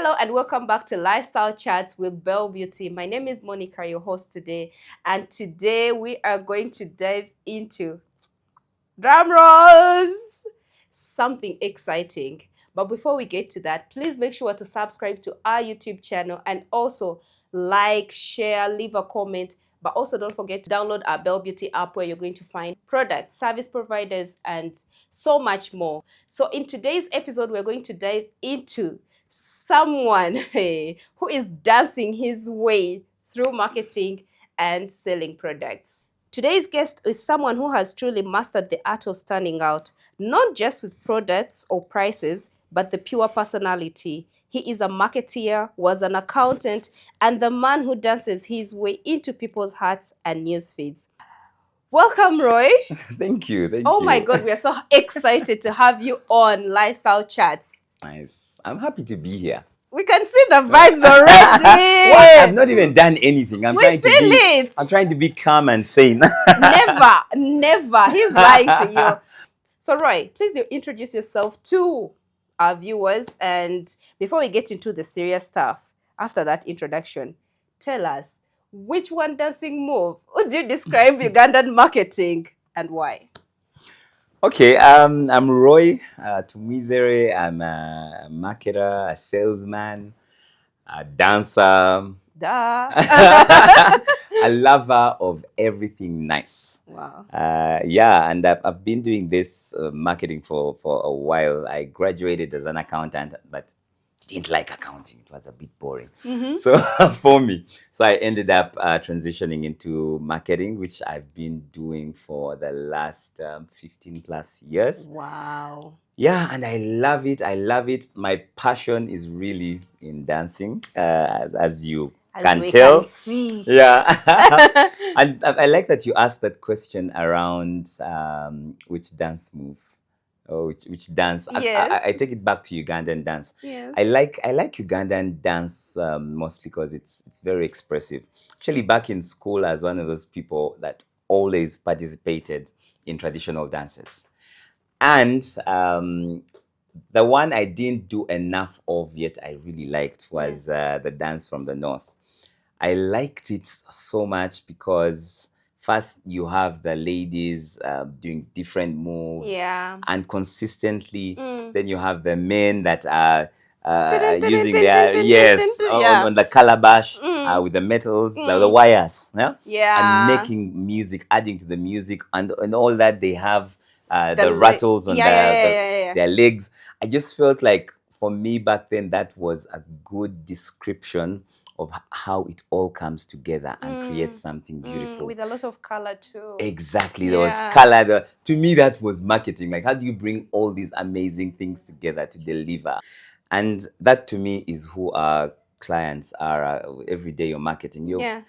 Hello and welcome back to Lifestyle Chats with Belle Beauty. My name is Monica, your host today, and today we are going to dive into drum rolls, something exciting. But before we get to that, please make sure to subscribe to our YouTube channel and also like, share, leave a comment. But also don't forget to download our Belle Beauty app where you're going to find products, service providers, and so much more. So in today's episode, we're going to dive into someone who is dancing his way through marketing and selling products. Today's guest is someone who has truly mastered the art of standing out, not just with products or prices, but the pure personality. He is a marketeer, was an accountant, and the man who dances his way into people's hearts and news feeds. Welcome, Roy. Thank you. Oh my God, we are so excited to have you on Lifestyle Chats. Nice. I'm happy to be here. We can see the vibes already. What? I've not even done anything. I'm trying to be calm and sane. Never. He's lying to you. So, Roy, please introduce yourself to our viewers. And before we get into the serious stuff, after that introduction, tell us, which one dancing move would you describe Ugandan marketing and why? Okay, I'm Roy Tumizere. I'm a marketer, a salesman, a dancer, Duh. a lover of everything nice. Wow. And I've been doing this marketing for a while. I graduated as an accountant, but didn't like accounting. It was a bit boring. So for me, I ended up transitioning into marketing, which I've been doing for the last 15 plus years. Wow. Yeah, and I love it. My passion is really in dancing, as you can tell. Can see. Yeah. And I like that you asked that question around which dance move. Oh, which dance? Yes. I take it back to Ugandan dance. Yes. I like Ugandan dance mostly because it's very expressive. Actually, back in school, I was one of those people that always participated in traditional dances, and the one I didn't do enough of yet I really liked was the dance from the north. I liked it so much because first you have the ladies doing different moves, and consistently. Then you have the men that are using their on the calabash with the metals, the wires, and making music, adding to the music, and all that. They have the rattles on their legs. I just felt like for me back then that was a good description of how it all comes together and creates something beautiful. With a lot of color too. Exactly. There was color. To me, that was marketing. Like, how do you bring all these amazing things together to deliver? And that to me is who our clients are. Every day you're marketing. You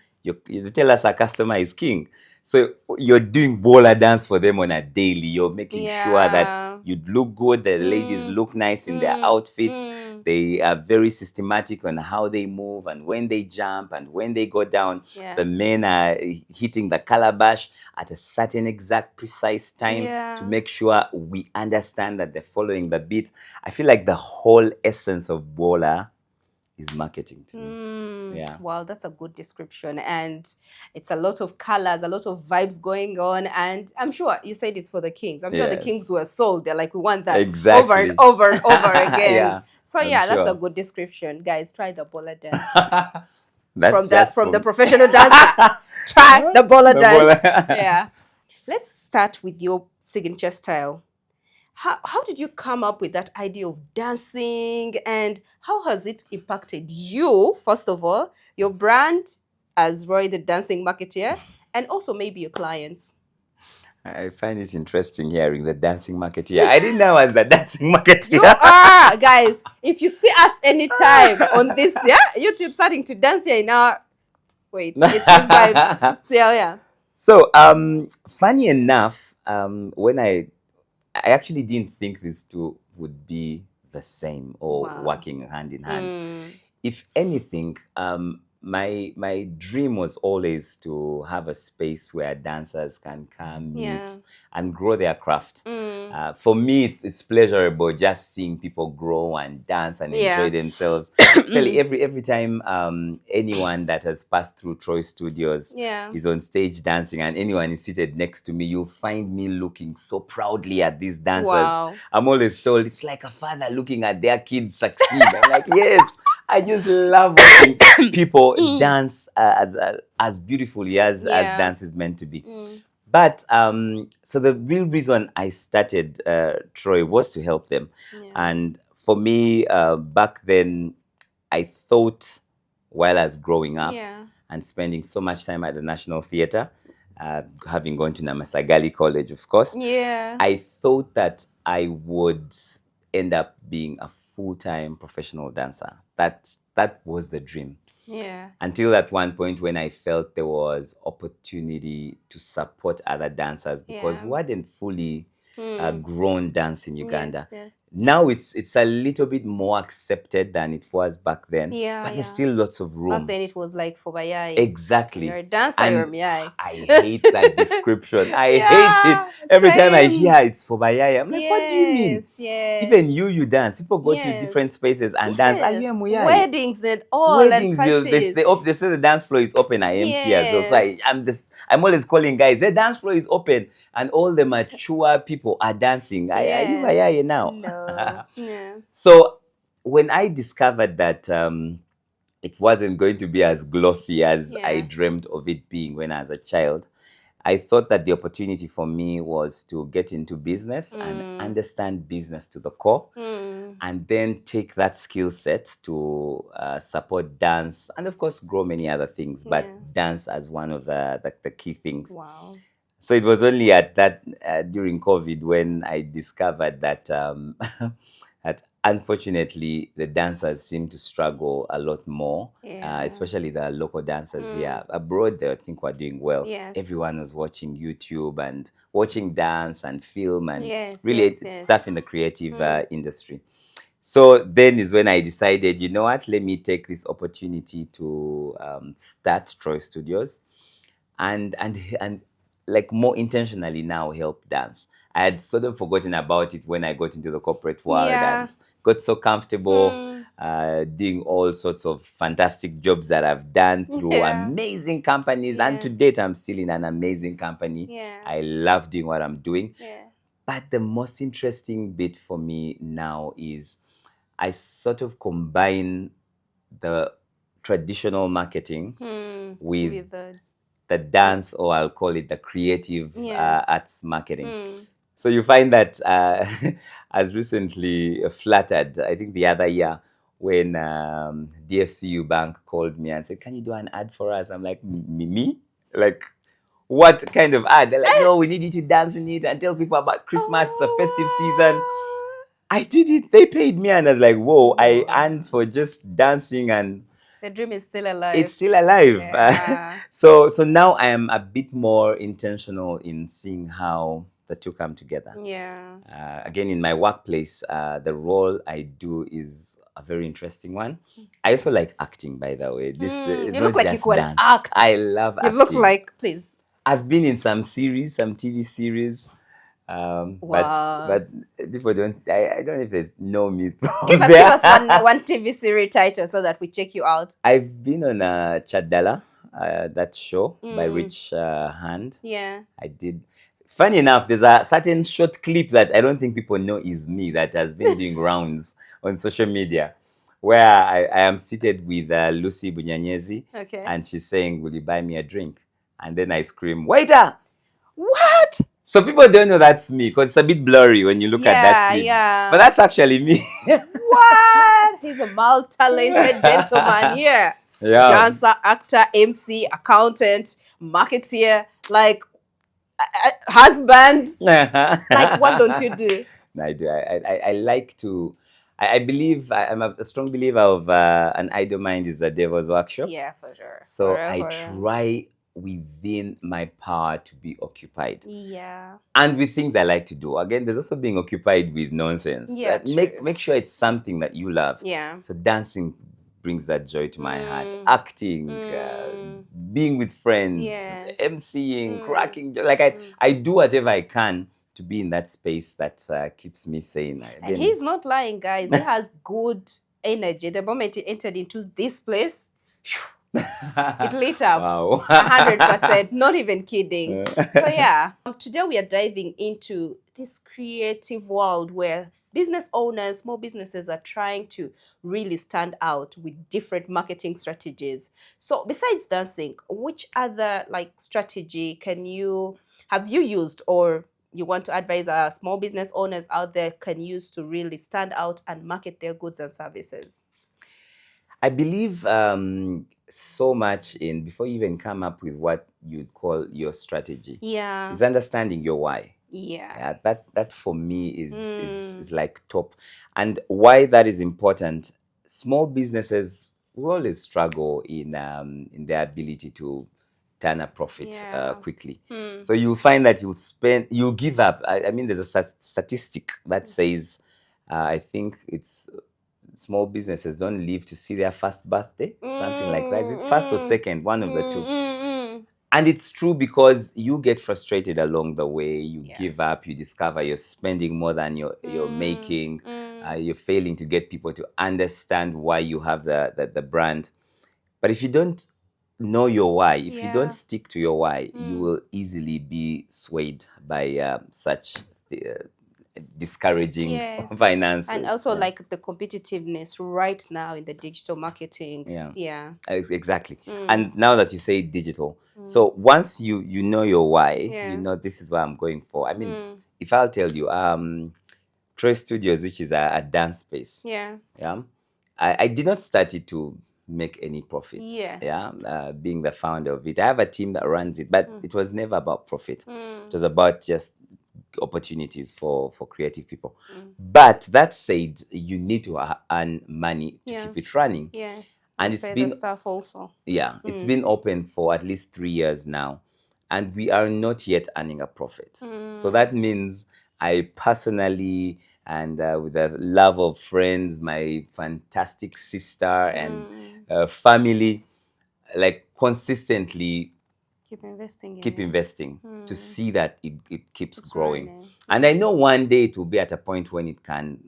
tell us our customer is king. So you're doing bola dance for them on a daily. You're making sure that you look good. The ladies look nice in their outfits. They are very systematic on how they move and when they jump and when they go down. The men are hitting the calabash at a certain exact precise time to make sure we understand that they're following the beat. I feel like the whole essence of bola is marketing to me. Yeah. Wow, that's a good description. And it's a lot of colors, a lot of vibes going on. And I'm sure you said it's for the kings. I'm sure the kings were sold. They're like, we want that over and over and over again. That's a good description. Guys, try the bola dance. From the professional dancer. Try the bola dance. Yeah. Let's start with your signature style. How did you come up with that idea of dancing, and how has it impacted you, first of all, your brand as Roy the dancing marketeer, and also maybe your clients? I find it interesting hearing the dancing marketeer. I didn't know I was the dancing marketeer. You are, guys. If you see us anytime on this, YouTube starting to dance here now. Wait, it's his vibes. So, funny enough, when I actually didn't think these two would be the same or working hand in hand. If anything, my dream was always to have a space where dancers can come, meet, Yeah. and grow their craft. For me, it's pleasurable just seeing people grow and dance and Yeah. enjoy themselves. Actually, every time anyone that has passed through Troy Studios Yeah. is on stage dancing and anyone is seated next to me, you'll find me looking so proudly at these dancers. Wow. I'm always told it's like a father looking at their kids succeed. I'm like, yes, I just love watching people dance as beautifully as Yeah. dance is meant to be. But so the real reason I started Troy was to help them. Yeah. And for me, back then, I thought while I was growing up Yeah. and spending so much time at the National Theatre, having gone to Namasagali College, of course, Yeah. I thought that I would end up being a full-time professional dancer. That was the dream. Yeah. Until at one point when I felt there was opportunity to support other dancers because Yeah. we hadn't fully grown dance in Uganda. Yes. Now it's a little bit more accepted than it was back then. Yeah, but there's yeah. still lots of room. Back then it was like for bayai. Exactly. You're a dancer, And you're miyai. I hate that description. I Yeah, hate it. Every time I same. hear it's for bayaya, I'm like, what do you mean? Yes. Even you dance. People go to Yes. different spaces and dance. Are you a muyai? Weddings and all Weddings, and they parties. they say the dance floor is open. I MC as well. So Yes. I'm always calling guys. The dance floor is open, and all the mature people are dancing. Are you Yes. bayaya now? No. Yeah. So when I discovered that it wasn't going to be as glossy as I Yeah. dreamt of it being when I was a child, I thought that the opportunity for me was to get into business and understand business to the core, and then take that skill set to support dance and, of course, grow many other things, but Yeah. dance as one of the key things. Wow. So it was only at that during COVID when I discovered that that unfortunately the dancers seem to struggle a lot more, Yeah. especially the local dancers here. Abroad, I think we're doing well. Yes. Everyone was watching YouTube and watching dance and film and Yes, really yes. stuff in the creative industry. So then is when I decided, you know what, let me take this opportunity to start Troy Studios and like more intentionally now help dance. I had sort of forgotten about it when I got into the corporate world Yeah. and got so comfortable doing all sorts of fantastic jobs that I've done through Yeah. amazing companies. Yeah. And to date, I'm still in an amazing company. Yeah. I love doing what I'm doing. Yeah. But the most interesting bit for me now is I sort of combine the traditional marketing with the dance, or I'll call it the creative Yes. arts marketing. So you find that I was recently flattered, I think the other year, when DFCU Bank called me and said, can you do an ad for us? I'm like, me? Like, what kind of ad? They're like, no, we need you to dance in it and tell people about Christmas. It's a festive season. I did it. They paid me, and I was like, whoa, I earned for just dancing, and the dream is still alive. It's still alive. Yeah. So now I am a bit more intentional in seeing how the two come together. Yeah. Again, in my workplace, the role I do is a very interesting one. I also like acting, by the way. You look like you could dance. act. I love acting. You look like, please. I've been in some TV series. Wow. But people don't. I don't know if there's no me. Give us one TV series title so that we check you out. I've been on Chadala, that show by Rich Hand. Yeah. I did. Funny enough, there's a certain short clip that I don't think people know is me that has been doing rounds on social media, where I am seated with Lucy Bunyanyezi, okay, and she's saying, "Will you buy me a drink?" And then I scream, "Waiter!" What? So people don't know that's me because it's a bit blurry when you look at that clip. Yeah. But that's actually me. What? He's a multi-talented gentleman here. Yeah. Dancer, actor, MC, accountant, marketeer, like husband. Like, what don't you do? I do. I like to. I believe I'm a strong believer of an idle mind is the devil's workshop. Yeah, for sure. So I try within my power to be occupied. Yeah. And with things I like to do. Again, there's also being occupied with nonsense. Yeah. Make sure it's something that you love. Yeah. So dancing brings that joy to my heart. Acting, being with friends, Yes. MCing, cracking. Like I do whatever I can to be in that space that keeps me sane. And he's not lying, guys. He has good energy. The moment he entered into this place, it lit up. Wow. 100%. Not even kidding. So yeah, today we are diving into this creative world where business owners, small businesses are trying to really stand out with different marketing strategies. So besides dancing, which other like strategy have you used, or you want to advise our small business owners out there can use to really stand out and market their goods and services? I believe so much in, before you even come up with what you'd call your strategy, is understanding your why. Yeah. That for me is like top. And why that is important, small businesses will always struggle in their ability to turn a profit quickly. So you'll find that you'll give up. I mean, there's a statistic that says, I think it's small businesses don't live to see their first birthday, something like that. Is it first or second? One of the two. And it's true, because you get frustrated along the way. You give up. You discover you're spending more than you're making. You're failing to get people to understand why you have the brand. But if you don't know your why, if you don't stick to your why, you will easily be swayed by such discouraging finances. And also like the competitiveness right now in the digital marketing. Exactly. And now that you say digital, so once you know your why, you know this is what I'm going for. I mean, if I'll tell you, Troy Studios, which is a dance space, I did not start it to make any profits. Being the founder of it, I have a team that runs it, but it was never about profit. It was about just opportunities for creative people. But that said, you need to earn money to keep it running. And it's been staff also. It's been open for at least 3 years now, and we are not yet earning a profit. So that means I personally, and with the love of friends, my fantastic sister and family, like consistently keep investing to see that it keeps growing. And I know one day it will be at a point when it can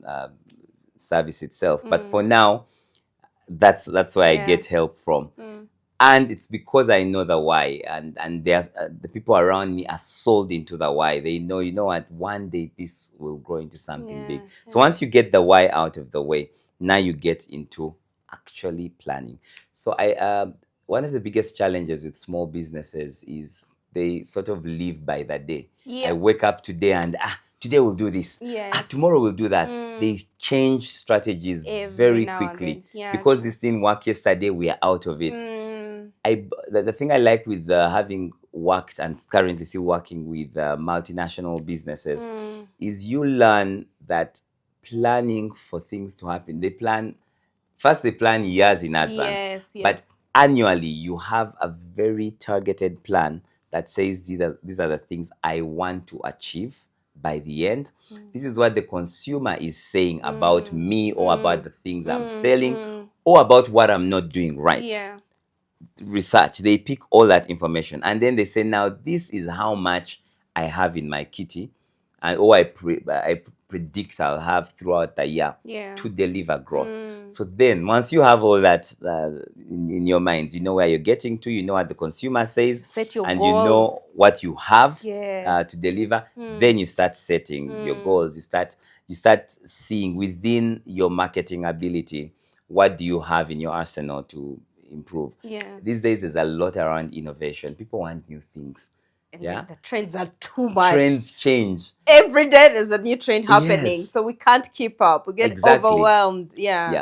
service itself. But for now, that's where I get help from. And it's because I know the why, and there's the people around me are sold into the why. They know, you know what, one day this will grow into something big. So once you get the why out of the way, now you get into actually planning. So one of the biggest challenges with small businesses is they sort of live by the day. I wake up today and today we'll do this. Tomorrow we'll do that. They change strategies very quickly because this didn't work yesterday. We are out of it. The thing I like with having worked and currently still working with multinational businesses is you learn that planning for things to happen. They plan years in advance, but annually you have a very targeted plan that says these are the things I want to achieve by the end. This is what the consumer is saying about me, or about the things I'm selling, or about what I'm not doing right. Research, they pick all that information, and then they say, now this is how much I have in my kitty, and I predict I'll have throughout the year to deliver growth. So then once you have all that in your mind, you know where you're getting to, you know what the consumer says, set your and goals. You know what you have to deliver. Then you start setting your goals. You start seeing within your marketing ability, what do you have in your arsenal to improve. These days there's a lot around innovation. People want new things. And the trends are too much. Trends change. Every day there's a new trend happening. So we can't keep up. We get overwhelmed.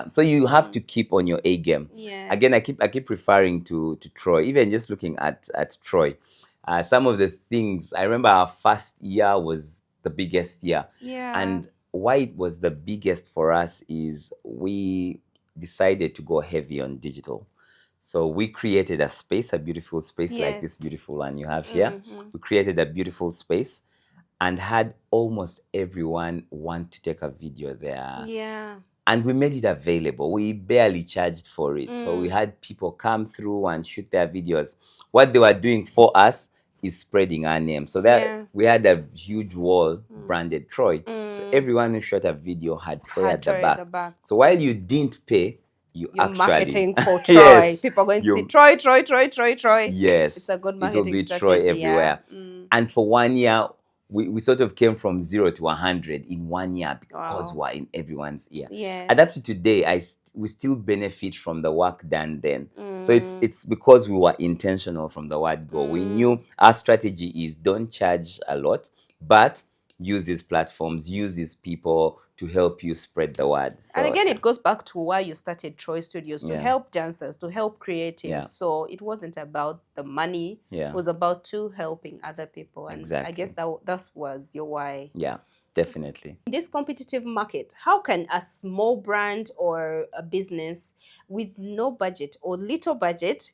So you have to keep on your A game. Again, I keep referring to Troy. Even just looking at Troy, some of the things, I remember our first year was the biggest year. And why it was the biggest for us is we decided to go heavy on digital. So we created a space, a beautiful space like this beautiful one you have here. We created a beautiful space and had almost everyone want to take a video there. and we made it available. We barely charged for it. So we had people come through and shoot their videos. What they were doing for us is spreading our name. So that we had a huge wall branded Troy. So everyone who shot a video had Troy at the back. So while you didn't pay, you You're actually marketing for Troy. yes, People are going to see Troy. Yes, It's a good it will marketing be strategy. Troy everywhere. And for 1 year, we sort of came from 0 to 100 in 1 year because we're in everyone's ear. Yes. And up to today, we still benefit from the work done then. So it's because we were intentional from the word go. We knew our strategy is don't charge a lot, but use these platforms, use these people to help you spread the word. So, and again, it goes back to why you started Troy Studios, to help dancers, to help creatives. Yeah. So it wasn't about the money. Yeah. It was about helping other people. And Exactly. I guess that was your why. Yeah, definitely. In this competitive market, how can a small brand or a business with no budget or little budget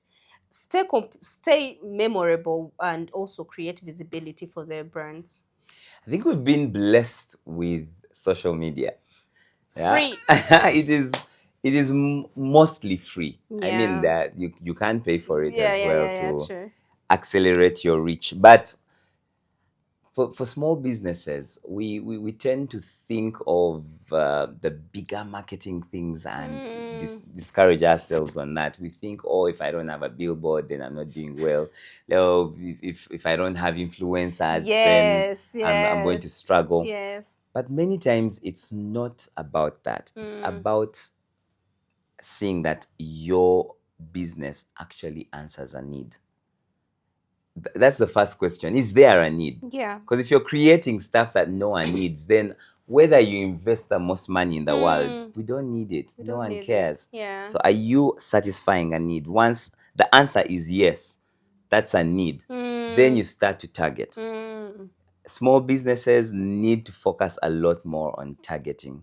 stay memorable and also create visibility for their brands? I think we've been blessed with social media. Yeah? Free. it is mostly free. I mean Yeah. that you can't pay for it Yeah, as yeah, well yeah, to true. accelerate your reach. But for small businesses, we tend to think of the bigger marketing things and discourage ourselves on that. We think, oh, if I don't have a billboard, then I'm not doing well. Oh, if I don't have influencers, Yes, then I'm going to struggle. Yes. But many times it's not about that. It's about seeing that your business actually answers a need. That's the first question. Is there a need? Yeah. Because if you're creating stuff that no one needs, then whether you invest the most money in the world, we don't need it. No one cares. Yeah. So are you satisfying a need? Once the answer is yes, that's a need, then you start to target. Small businesses need to focus a lot more on targeting.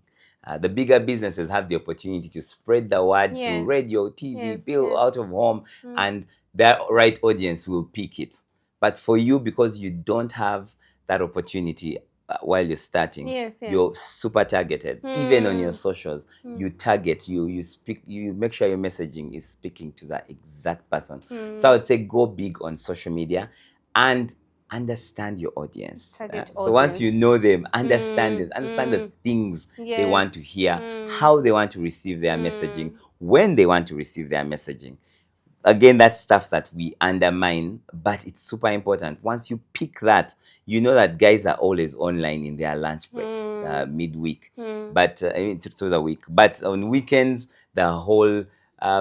The bigger businesses have the opportunity to spread the word through radio, TV, bill out of home, and that right audience will pick it. But for you, because you don't have that opportunity while you're starting, you're super targeted. Even on your socials, you target, you speak, you make sure your messaging is speaking to that exact person. So I would say go big on social media and understand your audience. So once you know them, understand it, understand the things they want to hear, how they want to receive their messaging, when they want to receive their messaging. Again, that's stuff that we undermine, but it's super important. Once you pick that, you know that guys are always online in their lunch breaks, midweek, but I mean through the week. But on weekends, the whole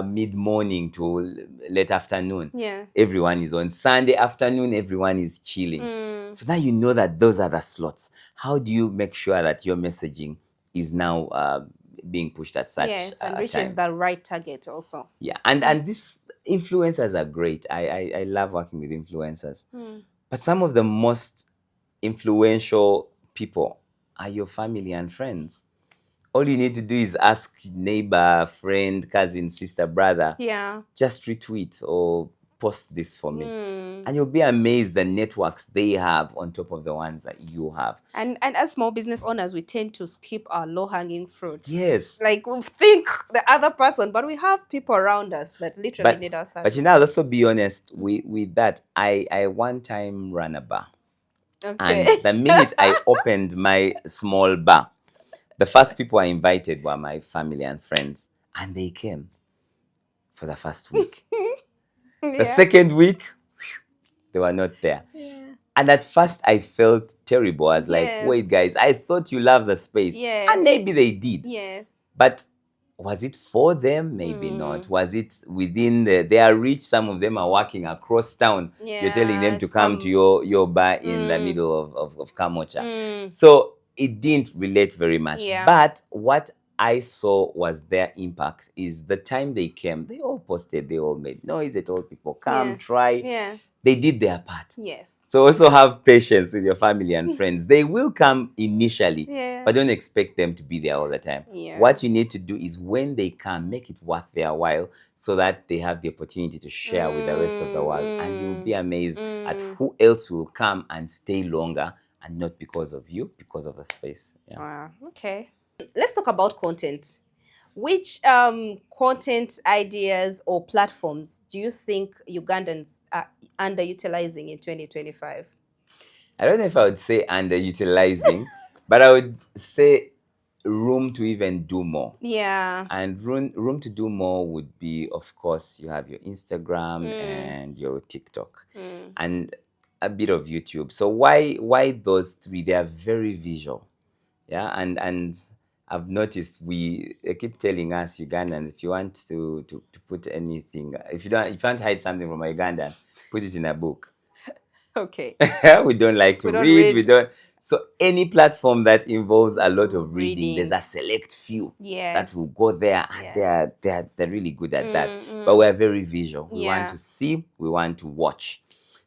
mid-morning to late afternoon, everyone is on. Sunday afternoon, everyone is chilling. So now you know that those are the slots. How do you make sure that your messaging is now being pushed at such and reaches the right target also? Yeah, and these influencers are great. I love working with influencers. But some of the most influential people are your family and friends. All you need to do is ask neighbor, friend, cousin, sister, brother. Yeah. Just retweet or post this for me. And you'll be amazed the networks they have on top of the ones that you have. And as small business owners, we tend to skip our low-hanging fruit. Yes. Like we think the other person, but we have people around us that literally need our service. But you know, I'll also be honest with that. I one time ran a bar. Okay. And the minute I opened my small bar, the first people I invited were my family and friends. And they came for the first week. The second week, they were not there. And at first, I felt terrible. I was like, wait, guys, I thought you loved the space. And maybe they did. But was it for them? Maybe not. Was it within their reach? Some of them are working across town. You're telling them to come to your bar in the middle of Kamocha. So it didn't relate very much. But what I saw was their impact is the time they came, they all posted, they all made noise, they told people, come, try. They did their part. So also have patience with your family and friends. They will come initially, but don't expect them to be there all the time. What you need to do is when they come, make it worth their while so that they have the opportunity to share with the rest of the world. And you'll be amazed at who else will come and stay longer, and not because of you, because of the space. Wow. Okay. Let's talk about content. Which content ideas or platforms do you think Ugandans are underutilizing in 2025? I don't know if I would say underutilizing, but I would say room to even do more. Yeah. And room to do more would be, of course, you have your Instagram Mm, and your TikTok mm. and a bit of YouTube. So why those three? They are very visual. Yeah, and I've noticed they keep telling us Ugandans, if you want to put anything, if you want to hide something from a Ugandan, put it in a book. Okay. We don't like to We don't read. We read. don't. So any platform that involves a lot of reading, there's Reading. a select few that will Yes. go there, and Yes. they're really good at that. Mm, But mm. we're very visual. We want Yeah. to see. We want to watch.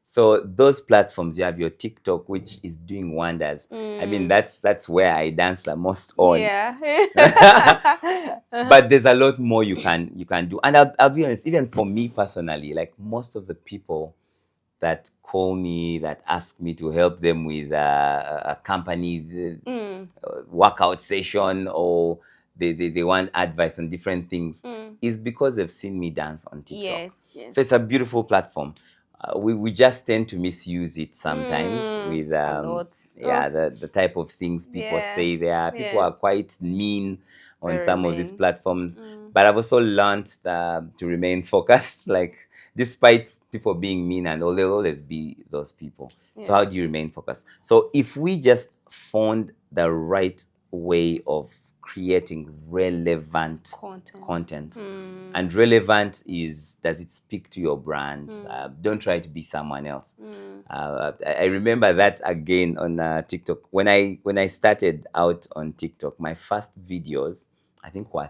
So those platforms, you have your TikTok, which is doing wonders. I mean, Mm. that's where I dance the most on. Yeah. But there's a lot more you can do. And I'll be honest, even for me personally, like most of the people that call me, that ask me to help them with a company Mm, workout session, or they want advice on different things, mm. is because they've seen me dance on TikTok. Yes, So it's yes. a beautiful platform. We just tend to misuse it sometimes Mm, with a lot. yeah, Oh, the type of things people yeah. say there. People are Yes. quite mean on Very some of these mean. platforms, Mm. but I've also learned to remain focused. Like, despite people being mean and all, there'll always be those people. So Yeah. how do you remain focused? So if we just found the right way of creating relevant Content. content, Mm, and relevant is, does it speak to your brand? mm, Don't try to be someone else. mm, I remember that again on TikTok. When I started out on TikTok, my first videos, I think, were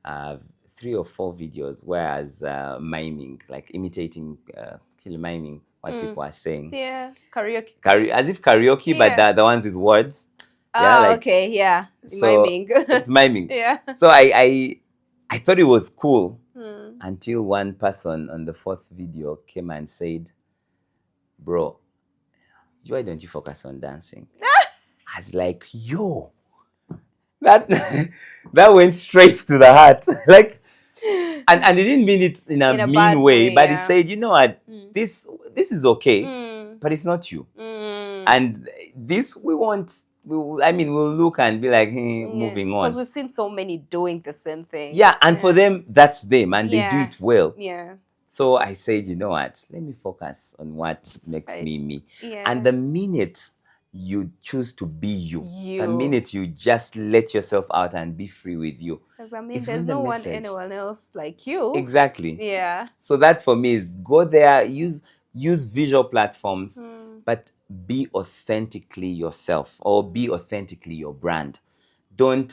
uh, 3 or 4 videos, whereas miming, like imitating, actually miming what mm. people are saying, Yeah. Karaoke. As if karaoke, but Yeah. the ones with words. Yeah, Oh, like, okay. Yeah. so Miming. it's miming. Yeah. So I thought it was cool Mm. until one person on the fourth video came and said, "Bro, why don't you focus on dancing?" I was like, "Yo, that that went straight to the heart." Like, and he didn't mean it in a In a mean bad way, way. but he Yeah. said, "You know what? Mm. This is okay, Mm. but it's not you. Mm. And this we want. I mean, we'll look and be like, hey, Yeah. moving Because on." we've seen so many doing the same thing. Yeah, and for Yeah. them, that's them, and they do Yeah. it well. Yeah. So I said, you know what? Let me focus on what makes I, me me. And yeah. the minute you choose to be you, the You. minute you just let yourself out and be free with you, Because I mean, it's there's when the no one, message. anyone else like you. Exactly. Yeah. So that for me is, go there, use visual platforms, Mm. but be authentically yourself, or be authentically your brand. Don't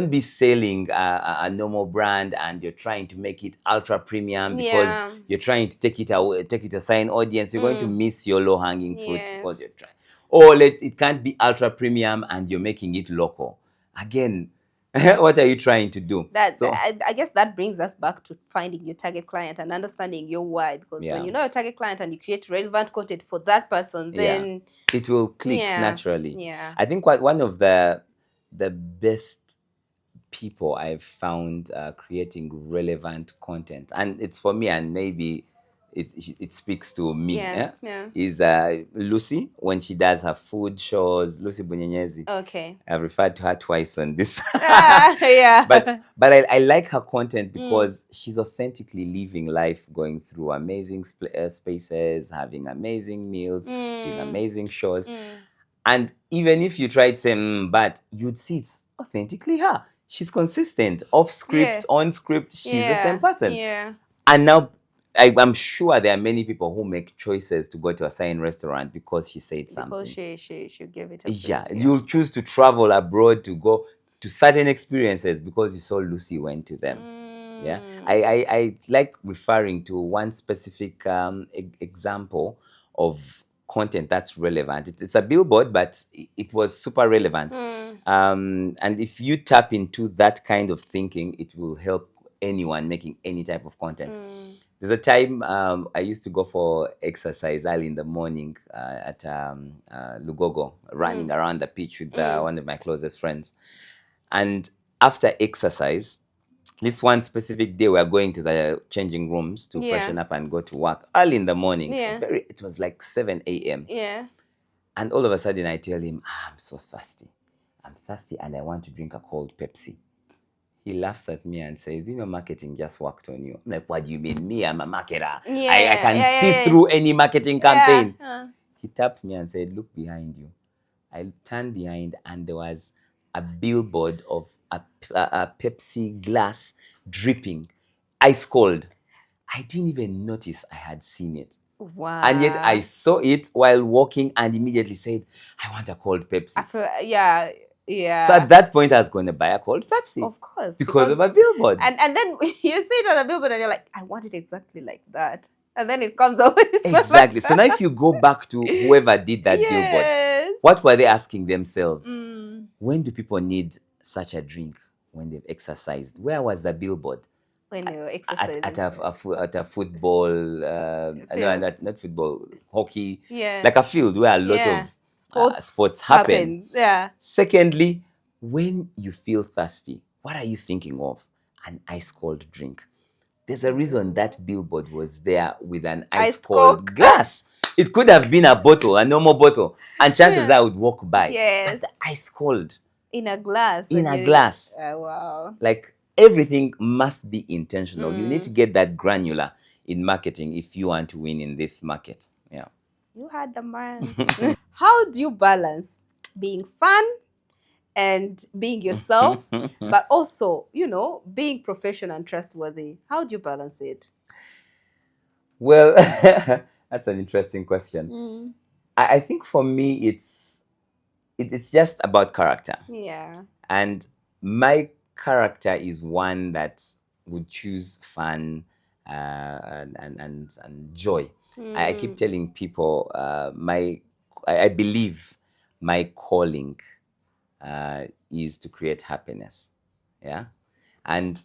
be selling a normal brand and you're trying to make it ultra premium because Yeah. you're trying to take it away, take it to a sign audience. You're going to Mm. miss your low hanging fruits because Yes. you're trying. Or it can't be ultra premium and you're making it local. Again, what are you trying to do? That So I guess that brings us back to finding your target client and understanding your why. Because when yeah, you know your target client and you create relevant content for that person, yeah, then it will click yeah, naturally. yeah. I think one of the best people I've found creating relevant content, and it's for me, and maybe it speaks to me, Yeah, yeah. is Lucy, when she does her food shows. Lucy Bunyenyezi. Okay. I've referred to her twice on this. Ah, yeah. But I like her content Mm, because she's authentically living life, going through amazing spaces, having amazing meals, doing mm, amazing shows. mm. And even if you try to say, but you'd see it's authentically her. She's consistent, off Yeah, script, on script. She's the same yeah, person. yeah. And now I'm sure there are many people who make choices to go to a certain restaurant because she said Because something. she gave it a Yeah, preview. you'll choose to travel abroad to go to certain experiences because you saw Lucy went to them. Yeah, Mm. I like referring to one specific example of content that's relevant. It's a billboard, but it was super relevant. Mm. And if you tap into that kind of thinking, it will help anyone making any type of content. Mm. There's a time I used to go for exercise early in the morning at Lugogo, running around the pitch with Mm. one of my closest friends. And after exercise, this one specific day, we are going to the changing rooms to Yeah. freshen up and go to work early in the morning. Yeah. It was like 7 a.m. Yeah. And all of a sudden, I tell him, I'm so thirsty. I'm thirsty and I want to drink a cold Pepsi. He laughs at me and says, "Do you know marketing just worked on you?" I'm like, "What do you mean? Me, I'm a marketer. I can see through any marketing campaign." He tapped me and said, "Look behind you." I turned behind and there was a billboard of a Pepsi glass dripping, ice cold. I didn't even notice I had seen it. Wow. And yet I saw it while walking and immediately said, "I want a cold Pepsi." I feel, yeah. Yeah. So at that point, I was going to buy a cold Pepsi. Of course. Because of a billboard. And then you see it on the billboard and you're like, I want it exactly like that. And then it comes out. Exactly. So now if you go back to whoever did that billboard, what were they asking themselves? When do people need such a drink? When they've exercised. Where was the billboard? When they were exercising. At a football, no, not football, hockey. Yeah. Like a field where a lot of sports happen. Yeah. Secondly, when you feel thirsty, what are you thinking of? An ice cold drink. There's a reason that billboard was there with an ice cold glass. It could have been a bottle, a normal bottle, and chances I would walk by. Yes. But the ice cold. In a glass. In a glass. Wow. Like everything must be intentional. You need to get that granular in marketing if you want to win in this market. Yeah. You had the man. How do you balance being fun and being yourself, but also, being professional and trustworthy? How do you balance it? Well, that's an interesting question. I think for me, it's just about character. Yeah. And my character is one that would choose fun and joy. I keep telling people I believe my calling is to create happiness. Yeah. And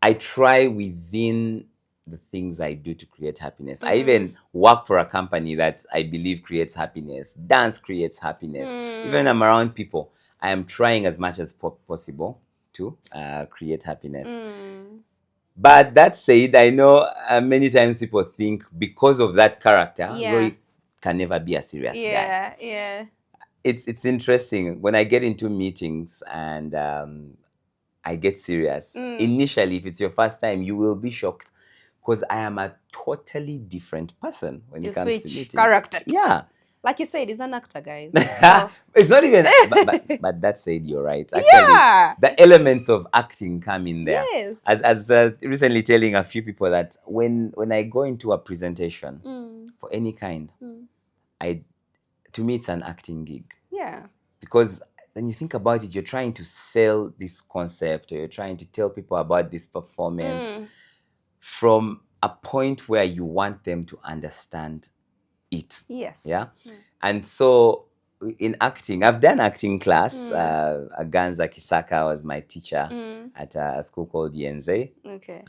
I try within the things I do to create happiness. I even work for a company that I believe creates happiness. Dance creates happiness. Even when I'm around people, I am trying as much as possible to create happiness. But that said, I know many times people think because of that character, Roy can never be a serious guy. Yeah. It's interesting when I get into meetings and I get serious. Initially, if it's your first time, you will be shocked because I am a totally different person when it comes to meetings. Character. Yeah. Like you said, he's an actor, guys. So. It's not even, but that said, you're right. Actually, the elements of acting come in there. Yes. As recently telling a few people that when I go into a presentation for any kind, to me it's an acting gig. Yeah. Because when you think about it, you're trying to sell this concept, or you're trying to tell people about this performance from a point where you want them to understand it. Yes. Yeah. And so in acting, I've done acting class. Aganza Kisaka was my teacher at a school called Yenze. Okay.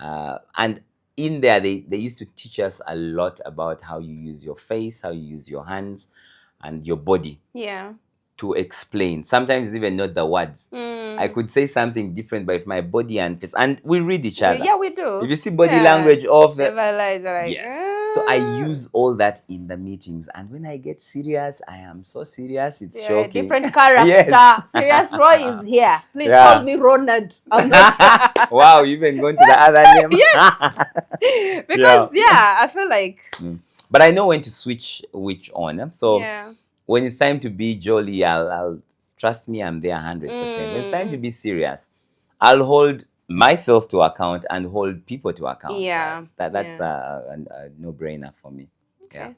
And in there, they used to teach us a lot about how you use your face, how you use your hands and your body. Yeah. To explain. Sometimes even not the words. I could say something different, but if my body and face, and we read each other. Yeah, we do. If you see body language off, yes. So I use all that in the meetings, and when I get serious, I am so serious. It's shocking. Different character. Yes. Serious Roy is here. Please call me Ronald. Wow, you've been going to the other name. Yes. Because I feel like. But I know when to switch which on. So. Yeah. When it's time to be jolly, I'll trust me, I'm there 100%. When it's time to be serious, I'll hold myself to account and hold people to account. Yeah. So that's a no-brainer for me. Okay. Yeah.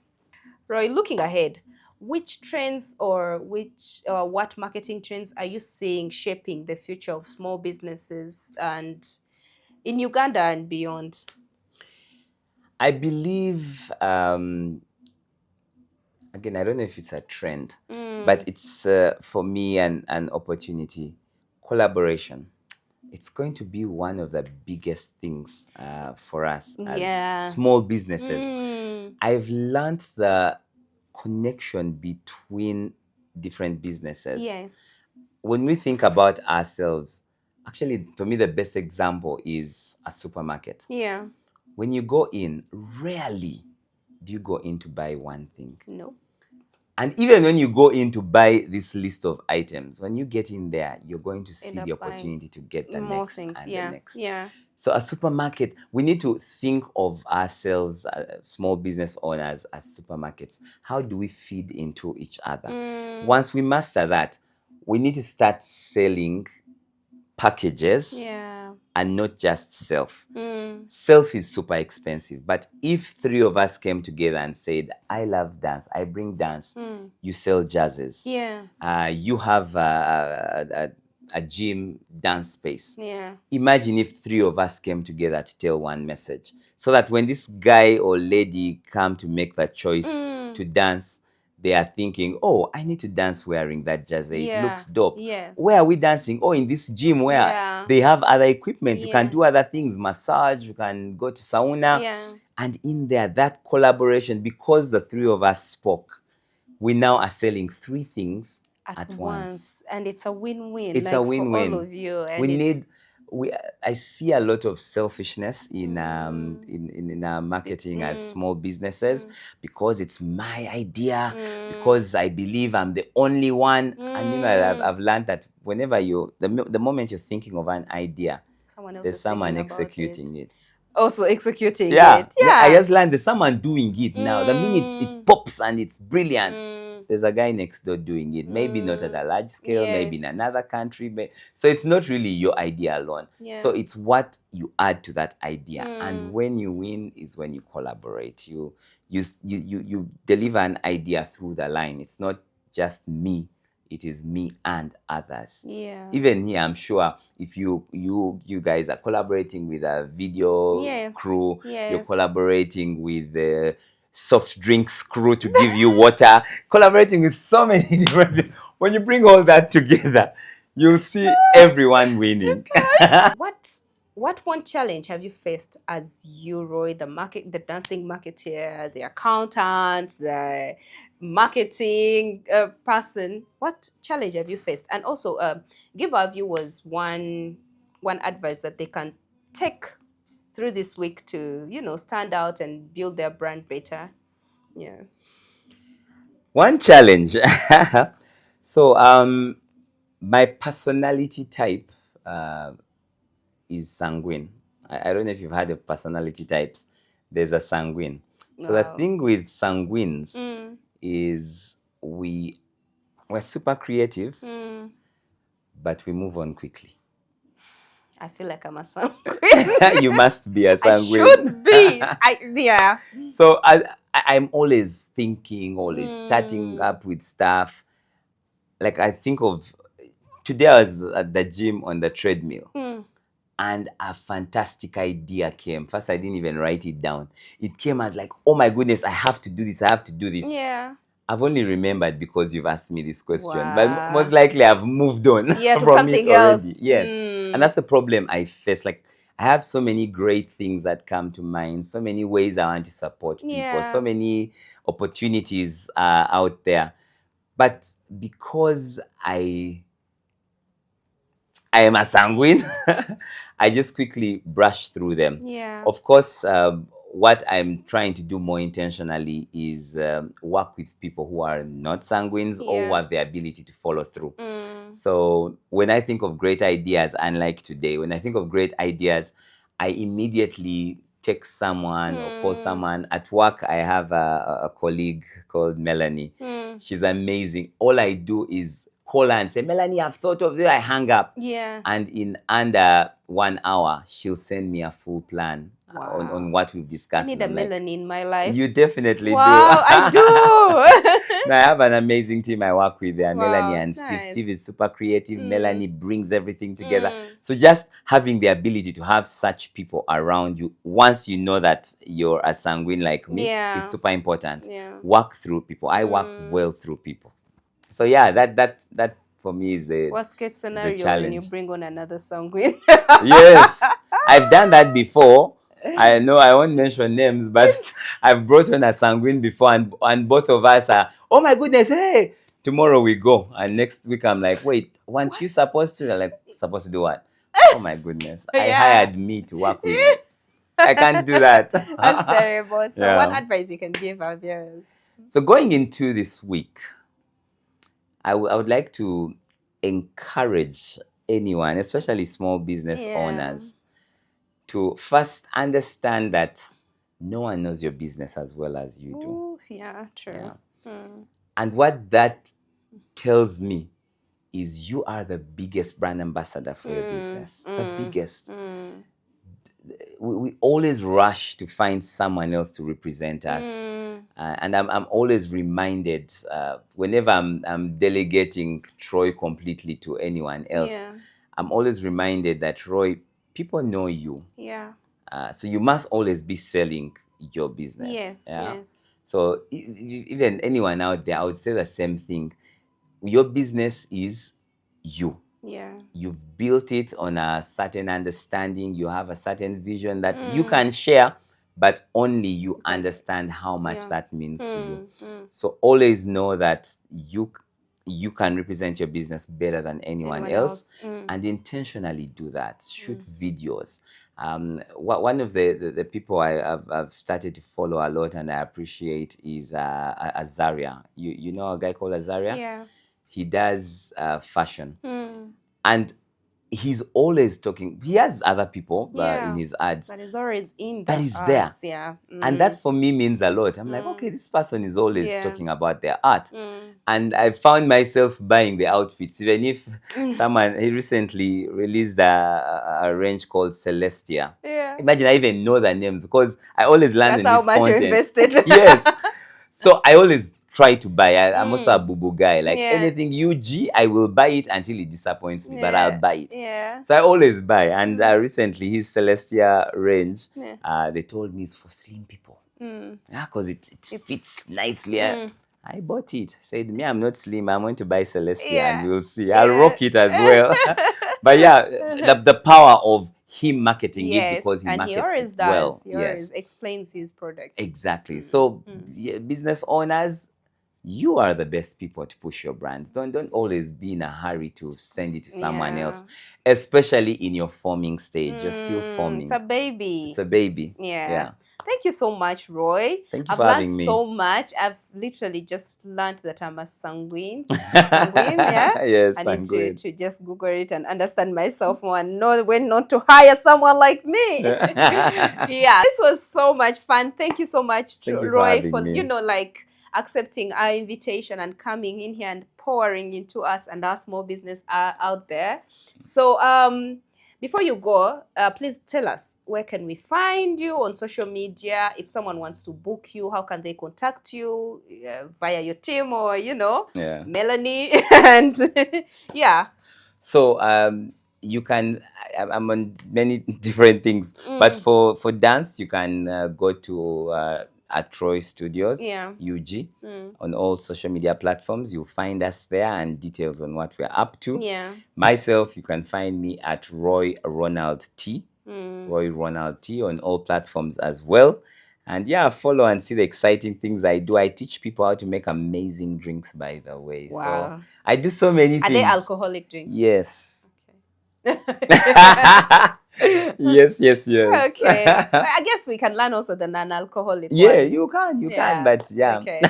Roy, looking ahead, which trends or what marketing trends are you seeing shaping the future of small businesses and in Uganda and beyond? I believe again, I don't know if it's a trend, but it's for me an opportunity. Collaboration. It's going to be one of the biggest things for us as small businesses. I've learned the connection between different businesses. Yes. When we think about ourselves, Actually, for me, the best example is a supermarket. Yeah. When you go in, rarely do you go in to buy one thing. No. And even when you go in to buy this list of items, when you get in there, you're going to see End the up buying opportunity to get the more next things. and the Yeah. next. Yeah. So a supermarket, we need to think of ourselves, small business owners, as supermarkets. How do we feed into each other? Once we master that, we need to start selling packages. Yeah. And not just self. Self is super expensive. But if three of us came together and said, I love dance, I bring dance, you sell jazzes, Yeah. You have a gym dance space. Yeah. Imagine if three of us came together to tell one message, so that when this guy or lady come to make that choice to dance, they are thinking, oh, I need to dance wearing that jersey. It Yeah. looks dope. Yes. Where are we dancing? Oh, in this gym where Yeah. they have other equipment. You can Yeah. do other things, massage, you can go to sauna. Yeah. And in there, that collaboration, because the three of us spoke, we now are selling three things at once. And it's a win-win. It's like a win-win for all of you. And we it's, need we I see a lot of selfishness in our marketing as small businesses, because it's my idea, because I believe I'm the only one. And I've learned that whenever the moment you're thinking of an idea, someone else there's is someone thinking about executing it. Also executing Yeah. it. Yeah. I just learned there's someone doing it now. The minute it pops and it's brilliant, there's a guy next door doing it. Maybe not at a large scale, maybe in Yes. another country. So it's not really your idea alone. Yeah. So it's what you add to that idea. And when you win is when you collaborate. You deliver an idea through the line. It's not just me. It is me and others. Yeah. Even here, I'm sure if you guys are collaborating with a video Yes. crew, Yes. you're collaborating with the soft drinks crew to give you water, collaborating with so many different people. When you bring all that together, you'll see everyone winning. What one challenge have you faced as you, Roy, the dancing marketeer, the accountant, the marketing person? What challenge have you faced? And also, give our viewers one advice that they can take through this week to stand out and build their brand better. Yeah. One challenge. So my personality type is sanguine. I don't know if you've heard of personality types. There's a sanguine. So the thing with sanguines is we're super creative, but we move on quickly. I feel like I'm a sanguine. You must be a sanguine. I should be. Yeah. So I'm always thinking, always starting up with stuff. Like I think of today, I was at the gym on the treadmill. And a fantastic idea came. First, I didn't even write it down. It came as like, oh my goodness, I have to do this. I have to do this. Yeah. I've only remembered because you've asked me this question. Wow. But most likely I've moved on to from something it already. else. Yes. And that's the problem I face. Like I have so many great things that come to mind, so many ways I want to support people, so many opportunities are out there. But because I am a sanguine, I just quickly brush through them. Yeah. Of course, what I'm trying to do more intentionally is work with people who are not sanguines or who have the ability to follow through. So when I think of great ideas, unlike today, when I think of great ideas, I immediately text someone or call someone. At work, I have a colleague called Melanie. She's amazing. All I do is call her and say, Melanie, I've thought of you. I hang up. Yeah. And in under 1 hour, she'll send me a full plan on what we've discussed. I need a Melanie in my life. You definitely do. I do. I have an amazing team I work with there, Melanie and nice. Steve. Steve is super creative. Melanie brings everything together. So just having the ability to have such people around you, once you know that you're a sanguine like me, is super important. Work through people. I work well through people. So yeah, that for me is the worst case scenario when you bring on another sanguine. Yes, I've done that before. I know I won't mention names, but I've brought on a sanguine before, and both of us are, oh my goodness, hey, tomorrow we go, and next week I'm like, wait, weren't you supposed to? They're like, supposed to do what? Oh my goodness. I Yeah. hired me to work with you. I can't do that. That's terrible. So, Yeah. what advice you can give our viewers? So going into this week, I would like to encourage anyone, especially small business owners, to first understand that no one knows your business as well as you do. Ooh, yeah, true. Yeah. And what that tells me is you are the biggest brand ambassador for your business. The biggest. We always rush to find someone else to represent us. And I'm always reminded whenever I'm delegating Troy completely to anyone else, I'm always reminded that, Roy, people know you. Yeah. So you must always be selling your business. Yes, yes. So even anyone out there, I would say the same thing. Your business is you. Yeah. You've built it on a certain understanding. You have a certain vision that you can share, but only you understand how much that means to you. So always know that you can represent your business better than anyone else. And intentionally do that. Shoot videos. One of the people I've started to follow a lot and I appreciate is Azaria. You know a guy called Azaria? Yeah. He does fashion. And he's always talking. He has other people in his ads. But he's always in But he's there. Yeah. And that for me means a lot. I'm like, okay, this person is always talking about their art. And I found myself buying the outfits. Even if he recently released a range called Celestia. Yeah. Imagine I even know their names because I always learn That's how much content. you invested. Yes. So I always try to buy. I'm also a boo-boo guy. Like anything UG, I will buy it until it disappoints me, but I'll buy it. Yeah. So I always buy. And recently, his Celestia range, they told me it's for slim people. Yeah, because it fits nicely. I bought it. Said, me, I'm not slim. I'm going to buy Celestia and we'll see. I'll rock it as well. But yeah, the power of him marketing it because he markets he always it does. well. He always explains his products. Exactly. So business owners, you are the best people to push your brands. Don't always be in a hurry to send it to someone else, especially in your forming stage. You're still forming. It's a baby. It's a baby. Yeah. Thank you so much, Roy. Thank you for having me. I've learned so much. I've literally just learned that I'm a sanguine. Yeah. Yes, I need to just Google it and understand myself more and know when not to hire someone like me. Yeah. This was so much fun. Thank you so much, Roy, for accepting our invitation and coming in here and pouring into us and our small business out there. So before you go, please tell us, where can we find you on social media? If someone wants to book you, how can they contact you? Via your team or, Melanie? And So you can, I'm on many different things, but for dance, you can go to at Troy Studios, UG, on all social media platforms. You'll find us there and details on what we're up to. Myself, you can find me at Roy Ronald T, Roy Ronald T on all platforms as well. And follow and see the exciting things I do. I teach people how to make amazing drinks, by the way. Wow. So I do so many things. Are they alcoholic drinks? Yes. Yes. Okay. Well, I guess we can learn also the non-alcoholic ones. You can, but Okay.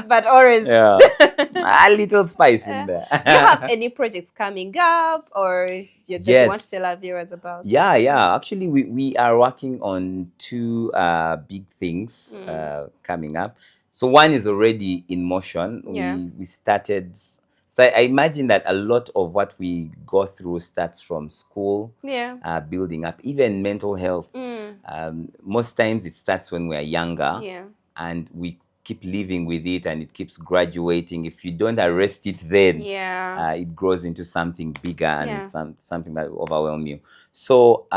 But always a little spice in there. Do you have any projects coming up or that you want to tell our viewers about? Actually, we are working on two big things coming up. So one is already in motion. We started. So I imagine that a lot of what we go through starts from school, building up, even mental health. Most times it starts when we're younger, and we keep living with it, and it keeps graduating. If you don't arrest it, then it grows into something bigger and something that will overwhelm you. So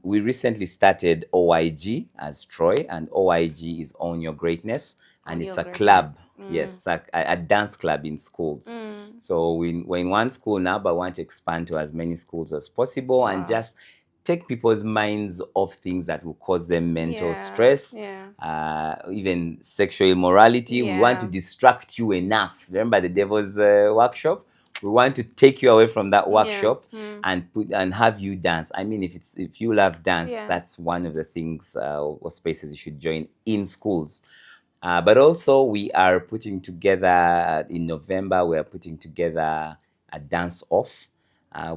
we recently started OIG as Troy, and OIG is Own Your Greatness. And it's a club, it's a dance club in schools. So we're in one school now, but want to expand to as many schools as possible and just take people's minds off things that will cause them mental stress, even sexual immorality. We want to distract you enough. Remember the devil's workshop? We want to take you away from that Yeah. workshop and have you dance. I mean, if you love dance, Yeah. that's one of the things or spaces you should join in schools. But also, we are putting together in November. We are putting together a dance off.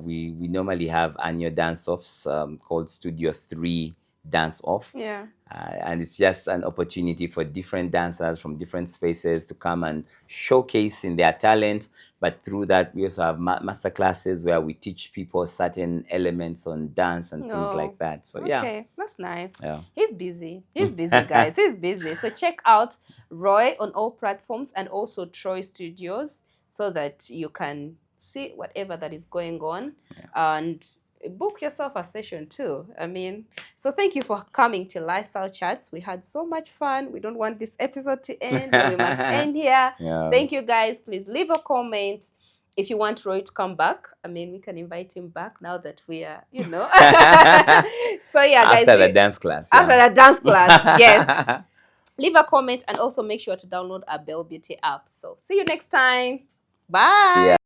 We normally have annual dance offs called Studio 3 Dance Off. Yeah. And it's just an opportunity for different dancers from different spaces to come and showcase in their talent. But through that, we also have master classes where we teach people certain elements on dance and things like that. So yeah. Okay, that's nice. Yeah. He's busy. He's busy, guys. He's busy. So check out Roy on all platforms and also Troy Studios so that you can see whatever that is going on and book yourself a session too. I mean, so thank you for coming to Lifestyle Chats. We had so much fun. We don't want this episode to end, but we must end here. Yeah. Thank you, guys. Please leave a comment. If you want Roy to come back, I mean, we can invite him back now that we are, So yeah, guys. After the dance class. After the dance class, yes. Leave a comment and also make sure to download our Bell Beauty app. So see you next time. Bye. See ya.